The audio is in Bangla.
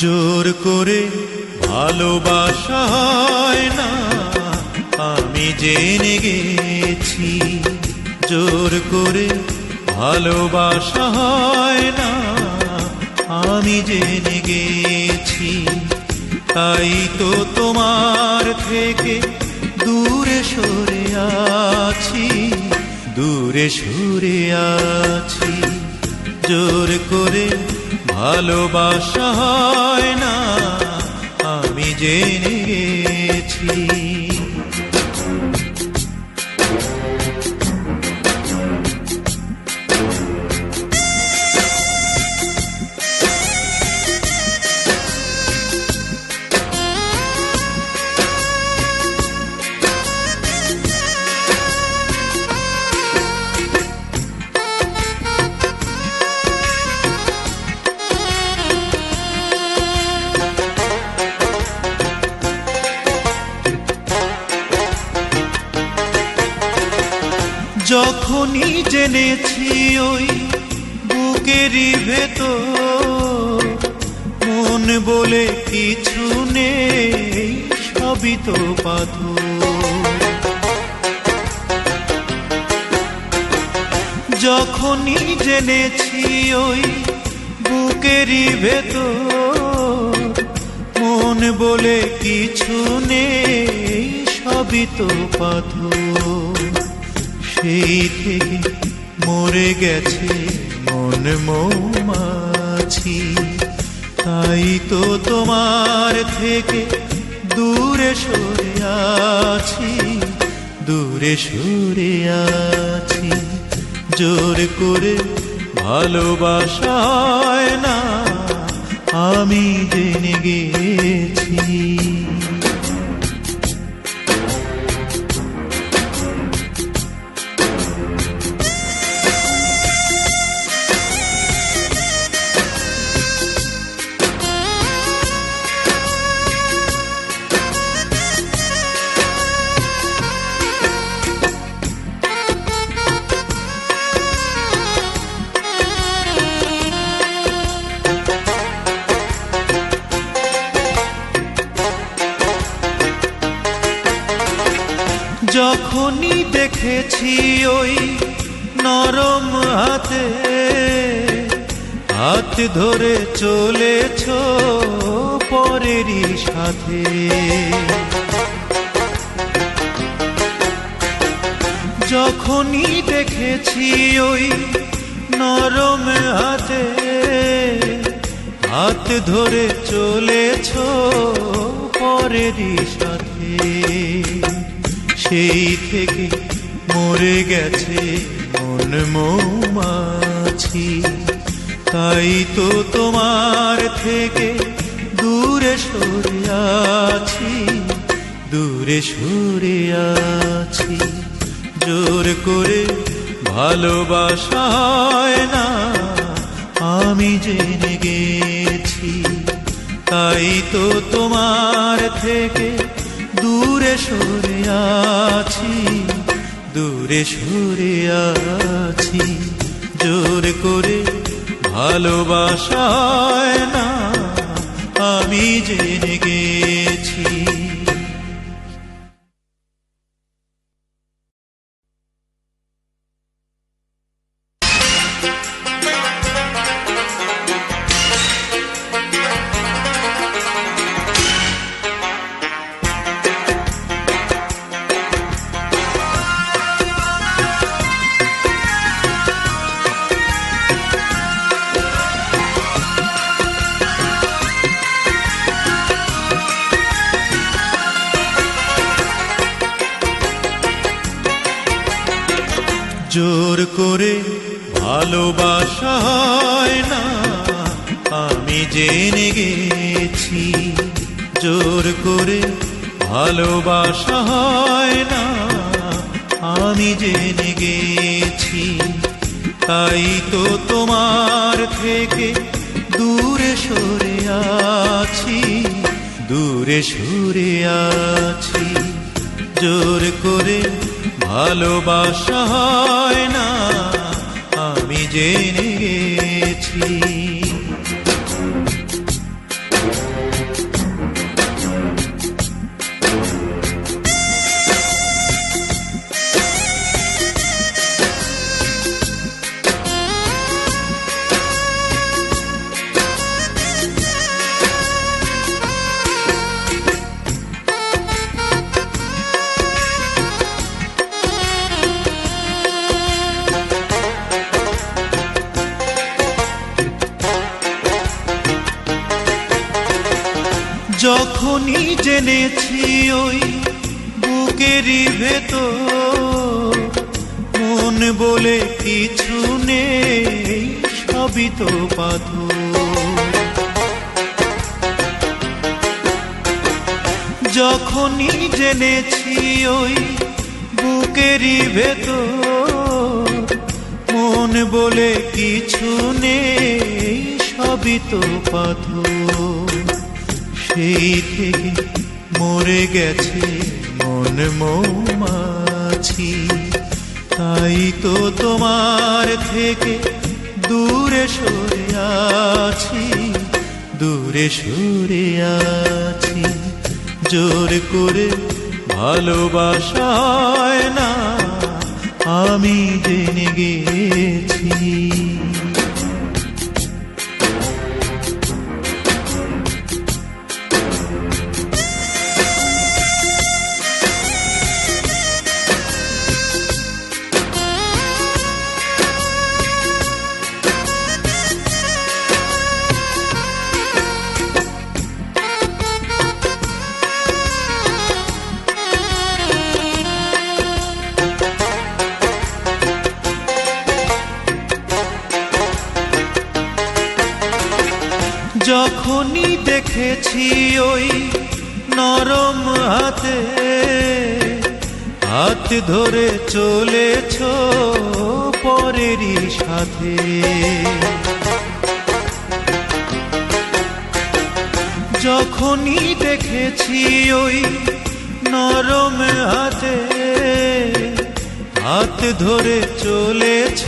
জোর করে ভালোবাসা হয় না, আমি জেনে গেছি। জোর করে ভালোবাসা হয় না, আমি জেনে গেছি। তাই তো তোমার থেকে দূরে সরে আছি, দূরে সরে আছি। জোর করে ভালোবাসা হয় না, আমি জেনে গেছি। যখনই জেনেছি ওই বুকেরই ভেতর মন বলে কিছু নেই, সবই তো পাথর। যখনই জেনেছি ওই বুকেরই ভেতর মন বলে কিছু নেই, সবই তো পাথর। সেই থেকে মরে গেছে মন মৌমাছি, তাই তো তোমার থেকে দূরে সরে আছি, দূরে সরে আছি। জোর করে ভালোবাসা হয় না, আমি জেনে গেছি। যখনই দেখেছি ওই নরম হাতে হাত ধরে চলেছ পরেরই সাথে, যখনই দেখেছি ওই নরম হাতে হাত ধরে চলেছ পরেরই সাথে, সেই থেকে মরে গেছে মন মৌমাছি। তাই তো তোমার থেকে দূরে সরে আছি, দূরে সরে আছি। জোর করে ভালোবাসা হয় না, আমি জেনে গেছি। তাই তো তোমার থেকে দূরে সরে আছি, দূরে সরে আছি। জোর করে ভালোবাসা হয় না, আমি জেনে গেছি। জোর করে ভালোবাসা হয় না, আমি জেনে গেছি। জোর করে ভালোবাসা হয় না, আমি জেনে গেছি। তাই তো তোমার থেকে দূরে সরে আছি, দূরে সরে আছি। জোর করে ভালোবাসা হয় না, আমি জেনে গেছি। যখনই জেনেছি ওই বুকেরই ভেতর মন বলে কিছু নেই, সবই তো পাথর। যখনই জেনেছি ওই বুকেরই ভেতর মন বলে কিছু নেই, সবই তো পাথর। সেই থেকে মরে গেছে মন মৌমাছি, তাই তো তোমার থেকে দূরে সরে আছি, দূরে সরে আছি। জোর করে ভালোবাসা হয় না, আমি জেনে গেছি। যখনই দেখেছি ওই নরম হাতে হাত ধরে চলেছ পরেরই সাথে, যখনই দেখেছি ওই নরম হাতে হাত ধরে চলেছ